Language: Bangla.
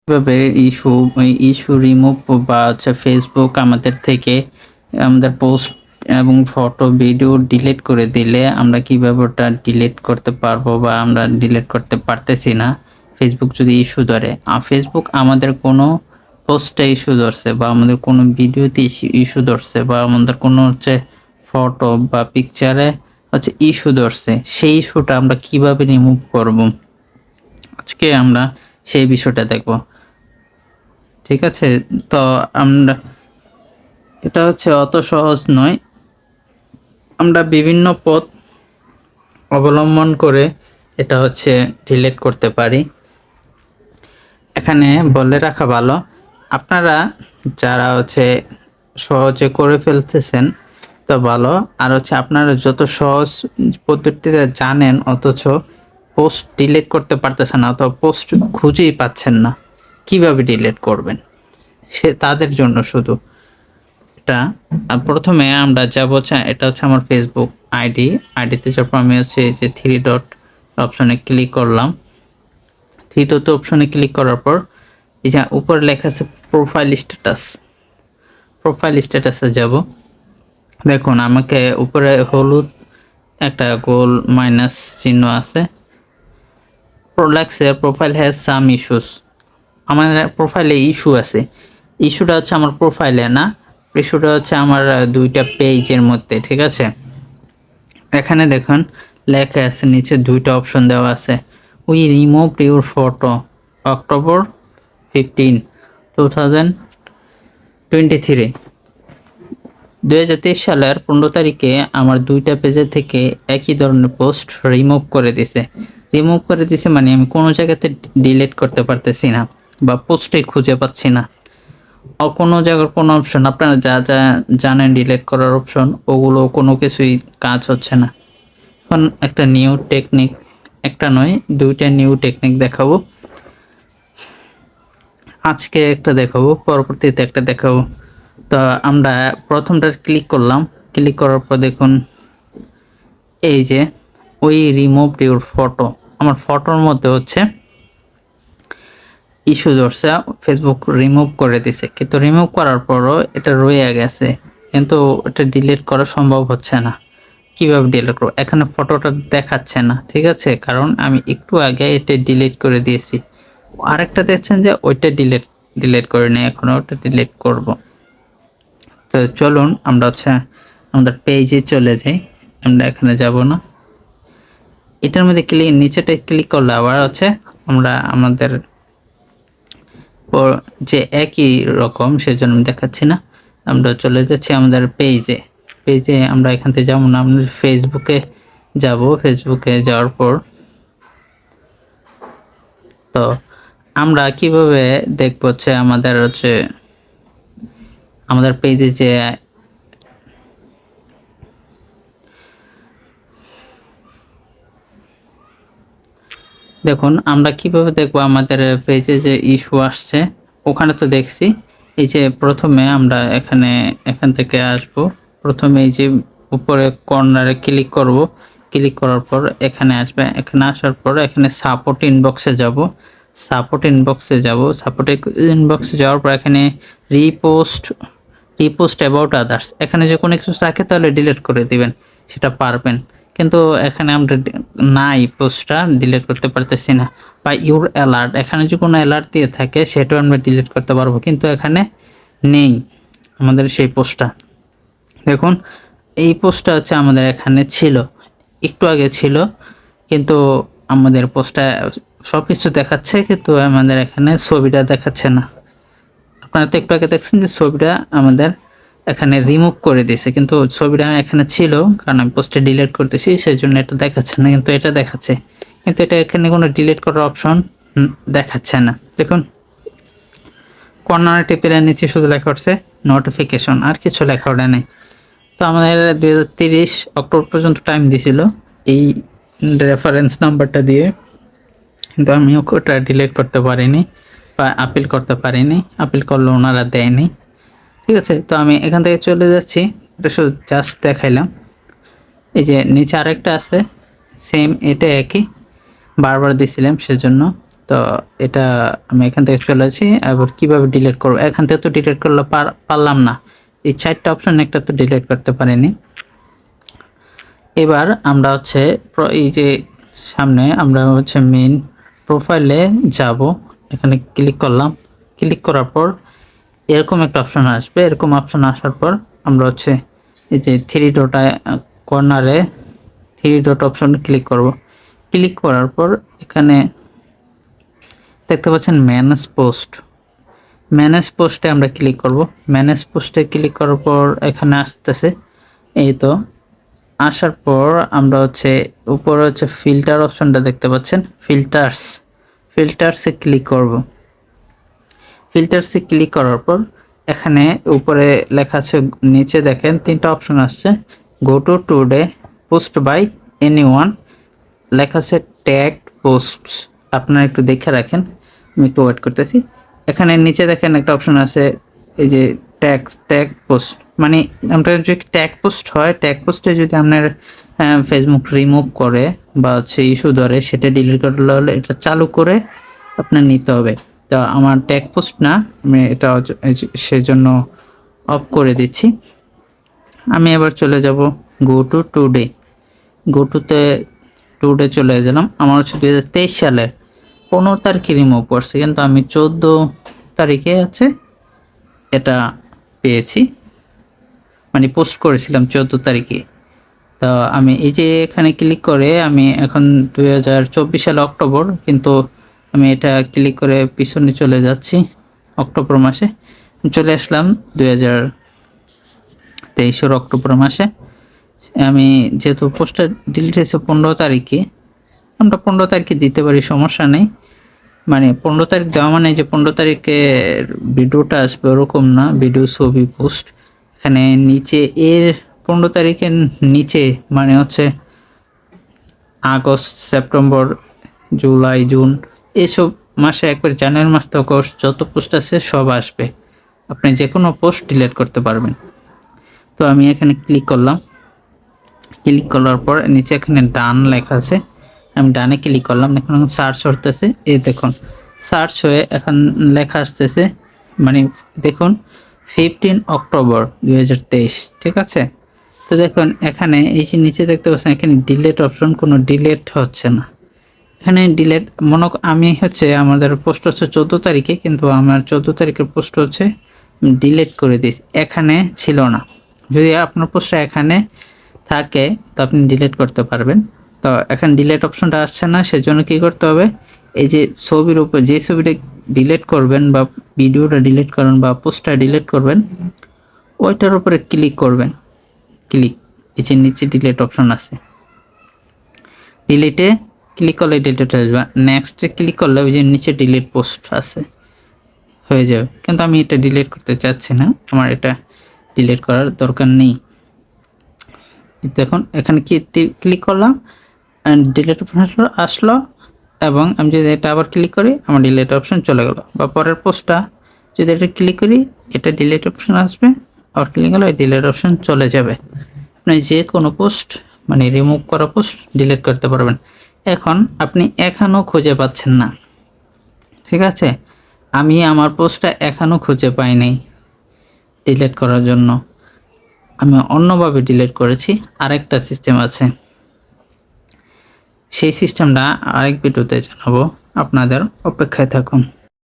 কিভাবে ইস্যু ইস্যু রিমুভ বা ফেসবুক আমাদের থেকে আমাদের পোস্ট এবং ফটো ভিডিও ডিলিট করে দিলে আমরা কিভাবে ওটা ডিলিট করতে পারবো বা আমরা ডিলিট করতে পারতেছি না ফেসবুক যদি ইস্যু ধরে। ফেসবুক আমাদের কোনো পোস্টে ইস্যু ধরছে বা আমাদের কোনো ভিডিওতে ইস্যু ধরছে বা আমাদের কোনো ফটো বা পিকচারে ইস্যু ধরছে, সেই ইস্যুটা আমরা কিভাবে রিমুভ করব, আজকে আমরা সেই বিষয়টা দেখব। ঠিক আছে? তো আমরা এটা অত সহজ নয়। আমরা বিভিন্ন পথ অবলম্বন করে এটা ডিলিট করতে পারি। এখানে বলে রাখা ভালো, আপনারা যারা সহজে করে ফেলতেছেন তো ভালো। আর আপনারা যত সহজ পদ্ধতিতে জানেন অথচ পোস্ট ডিলিট করতে পারতেছেন না অথবা পোস্ট খুঁজেই পাচ্ছেন না, কিভাবে ডিলিট করবেন সে তাদের জন্য শুধু এটা। প্রথমে আমরা যাব, এটা আমার ফেসবুক আইডিতে যারপর আমি এই যে থ্রি ডট অপশনে ক্লিক করলাম। থ্রি ডট অপশনে ক্লিক করার পর এই যে উপরে লেখা আছে প্রোফাইল স্ট্যাটাসে যাব। দেখুন আমাকে উপরে হলুদ একটা গোল মাইনাস চিহ্ন আছে, লেখছে প্রোফাইল হ্যাজ সাম ইস্যুস। আমার প্রোফাইলে ইস্যু আছে। ইস্যুটা আমার প্রোফাইলে না, ইস্যুটা আমার দুইটা পেজের মধ্যে। ঠিক আছে, এখানে দেখুন লেখা আছে, নিচে দুইটা অপশন দেওয়া আছে। We remove your photo October 15, 2023। 2023 সালের 15 তারিখে আমার দুইটা পেজের থেকে একই ধরনের পোস্ট রিমুভ করে দিছে। মানে আমি কোনো জায়গাতে ডিলিট করতে পারতেছি না বা পোস্টে খুঁজে পাচ্ছি না। কোনো জায়গার কোনো অপশন, আপনারা যা যা জানেন ডিলিট করার অপশন, ওগুলো কোনো কিছুই কাজ হচ্ছে না। এখন একটা নিউ টেকনিক, একটা নয় দুইটা নিউ টেকনিক দেখাবো। আজকে একটা দেখাবো, পরবর্তীতে একটা দেখাবো। তো আমরা প্রথমটা ক্লিক করলাম, ক্লিক করার পর দেখুন এই যে ওই রিমুভ ইউর ফটো, আমার ফটোর মধ্যে ইস্যু ধরছে, ফেসবুক রিমুভ করে দিছে। কিন্তু রিমুভ করার পরও এটা রয়ে গেছে, কিন্তু এটা ডিলিট করা সম্ভব হচ্ছে না। কিভাবে ডিলিট করবো? এখানে ফটোটা দেখাচ্ছে না, ঠিক আছে, কারণ আমি একটু আগে এটা ডিলিট করে দিয়েছি। আরেকটা দেখছেন যে ওইটা ডিলিট করে নেই, এখন ওটা ডিলিট করব। তো চলুন আমরা আমাদের পেজে চলে যাই। আমরা এখানে যাব না, এটার মধ্যে নিচেটা ক্লিক করলে আবার আমরা আমাদের যে একই রকম, সেজন্য দেখাচ্ছি না। আমরা চলে যাচ্ছি আমাদের পেজে আমরা এখান থেকে যাবো না, আমরা ফেসবুকে যাব। ফেসবুকে যাওয়ার পর তো আমরা কিভাবে দেখবো আমাদের পেজে যে দেখুন আমরা কিভাবে দেখবো আমাদের পেজে যে ইস্যু আসছে। ওখানে তো দেখছি, এই যে প্রথমে আমরা এখান থেকে আসব। প্রথমে এই যে উপরে কর্নারে ক্লিক করব, ক্লিক করার পর এখানে আসবে। এখানে আসার পর এখানে সাপোর্ট ইনবক্সে যাব। সাপোর্ট ইনবক্সে যাওয়ার পর এখানে রিপোস্ট অ্যাবাউট আদার্স, এখানে যে কোনো কিছু থাকে তাহলে ডিলিট করে দিবেন, সেটা পারবেন। কিন্তু এখানে আমরা নাই, পোস্টটা ডিলিট করতে পারতেছি না। বা ইউর অ্যালার্ট, এখানে যে কোনো অ্যালার্ট দিয়ে থাকে সেটাও আমরা ডিলিট করতে পারবো, কিন্তু এখানে নেই আমাদের সেই পোস্টটা। দেখুন এই পোস্টটা আমাদের এখানে ছিল, একটু আগে ছিল, কিন্তু আমাদের পোস্টটা সব কিছু দেখাচ্ছে, কিন্তু আমাদের এখানে ছবিটা দেখাচ্ছে না। আপনারা তো একটু আগে দেখছেন যে ছবিটা আমাদের এখানে রিমুভ করে দিয়েছে, কিন্তু ছবিটা এখানে ছিল, কারণ আমি পোস্টে ডিলিট করতেছি সেই জন্য এটা দেখাচ্ছে না, কিন্তু এটা দেখাচ্ছে। কিন্তু এটা এখানে কোনো ডিলিট করার অপশন দেখাচ্ছে না। দেখুন কর্নারে টিপে নিচে শুধু লেখা উঠছে নোটিফিকেশন, আর কিছু লেখা ওঠে নেই। তো আমাদের 2030 অক্টোবর পর্যন্ত টাইম দিয়েছিল এই রেফারেন্স নাম্বারটা দিয়ে, কিন্তু আমি ওটা ডিলিট করতে পারিনি বা আপিল করতে পারিনি। আপিল করলে ওনারা দেয়নি। ঠিক আছে, তো আমি এখান থেকে চলে যাচ্ছি। এটা শুধু জাস্ট দেখাইলাম। এই যে নিচে আরেকটা আছে সেম, এটা একই, বারবার দিছিলাম সেজন্য। তো এটা আমি এখান থেকে চলে আসি। এবার কিভাবে ডিলিট করব, এখান থেকে তো ডিলিট করলে পারলাম না, এই 4টা অপশন একটা তো ডিলিট করতে পারিনি। এবার আমরা হচ্ছে এই যে সামনে আমরা হচ্ছে মেইন প্রোফাইলে যাব, এখানে ক্লিক করলাম। ক্লিক করার পর এরকম একটা অপশন আসবে। এরকম অপশন আসার পর আমরা হচ্ছে এই যে থ্রি ডট কর্নারে থ্রি ডট অপশন ক্লিক করব। ক্লিক করার পর এখানে দেখতে পাচ্ছেন ম্যানেজ পোস্ট। ম্যানেজ পোস্টে আমরা ক্লিক করব। ম্যানেজ পোস্টে ক্লিক করার পর এখানে আসতেছে, এই তো আসার পর আমরা হচ্ছে উপরে হচ্ছে ফিল্টার অপশনটা দেখতে পাচ্ছেন, ফিল্টার্সে ক্লিক করব। ফিল্টার্সে ক্লিক করার পর এখানে উপরে লেখা আছে, নিচে দেখেন 3টা অপশন আসছে, go to today, post by anyone, লেখা আছে ট্যাগ পোস্টস। আপনারা একটু দেখে রাখেন, আমি একটু ওয়েট করতেছি। এখানে নিচে দেখেন একটা অপশন আছে, এই যে ট্যাগ পোস্ট, মানে আমরা যদি ট্যাগ পোস্ট হয়, ট্যাগ পোস্টে যদি আপনার ফেসবুক রিমুভ করে বা হচ্ছে ইস্যু ধরে, সেটা ডিলিট করলে হলে এটা চালু করে আপনার নিতে হবে। তো আমার ট্যাগ পোস্ট না, আমি এটা সেজন্য অফ করে দিচ্ছি। আমি এবার চলে যাব গো টু টুডে। গো টুডে চলে গেলাম। আমার হচ্ছে 2023 সালের 15 তারিখে রিমুভ করছি, কিন্তু আমি 14 তারিখে আছে এটা পেয়েছি, মানে পোস্ট করেছিলাম 14 তারিখে। তো আমি এই যে এখানে ক্লিক করে আমি এখন 2024 সালে অক্টোবর, কিন্তু আমি এটা ক্লিক করে পিছনে চলে যাচ্ছি, অক্টোবর মাসে চলে আসলাম। 2023 অক্টোবর মাসে আমি যেহেতু পোস্টটা ডিলিট হয়েছে 15 তারিখে, আমরা 15 তারিখে দিতে পারি, সমস্যা নেই। মানে 15 তারিখ দেওয়া মানে যে 15 তারিখে ভিডিওটা আসবে ওরকম না, ভিডিও ছবি পোস্ট এখানে নিচে এর 15 তারিখের নিচে মানে হচ্ছে আগস্ট, সেপ্টেম্বর, জুলাই, জুন এইসব মাসে একবার জানুয়ারি মাস থেকে যত পোস্ট আছে সব আসবে, আপনি যে কোনো পোস্ট ডিলিট করতে পারবেন। তো আমি এখানে ক্লিক করলাম। ক্লিক করার পর নিচে এখানে ডান লেখা আছে, আমি ডানে ক্লিক করলাম। এখন সার্চ করতেছে, এই দেখুন সার্চ হয়ে এখন লেখা আসতেছে, মানে দেখুন 15 অক্টোবর 2023, ঠিক আছে। তো দেখুন এখানে এই যে নিচে দেখতে পাচ্ছেন এখানে ডিলেট অপশন, কোনো ডিলেট হচ্ছে না এখানে। ডিলেট আমি হচ্ছে আমাদের পোস্ট হচ্ছে 14 তারিখে, কিন্তু আমার 14 তারিখের পোস্ট হচ্ছে ডিলেট করে দিয়েছি, এখানে ছিল না। যদি আপনার পোস্টটা এখানে থাকে তো আপনি ডিলিট করতে পারবেন। তো এখন ডিলিট অপশনটা আসছে না, সেজন্য কি করতে হবে, এই যে ছবির উপর যে ছবিটা ডিলিট করবেন বা ভিডিওটা ডিলিট করবেন বা পোস্টটা ডিলিট করবেন, ওইটার উপরে ক্লিক করবেন। এই যে নিচে ডিলিট অপশন আছে, ডিলিটে ক্লিক করলে ডিলিট হয়ে যাবে। নেক্সটে ক্লিক করলে ওই যে নিচে ডিলিট পোস্ট আছে হয়ে যাবে, কিন্তু আমি এটা ডিলিট করতে চাচ্ছি না, আমার এটা ডিলিট করার দরকার নেই। দেখুন এখানে কি ক্লিক করলাম, ডিলিট অপশন আসলো, এবং আমি যদি এটা আবার ক্লিক করি আমার ডিলিট অপশন চলে গেল। বা পরের পোস্টটা যদি এটা ক্লিক করি এটা ডিলিট অপশন আসবে, আর ক্লিক করলে ডিলিট অপশন চলে যাবে। আপনি যে কোনো পোস্ট মানে রিমুভ করা পোস্ট ডিলিট করতে পারবেন। এখন আপনি এখনও খুঁজে পাচ্ছেন না, ঠিক আছে, আমি আমার পোস্টটা এখনও খুঁজে পাই নাই ডিলিট করার জন্য, আমি অন্যভাবে ডিলিট করেছি। আরেকটা সিস্টেম আছে, সেই সিস্টেমটা আরেক ভিডিওতে জানাবো, আপনাদের অপেক্ষায় থাকুন।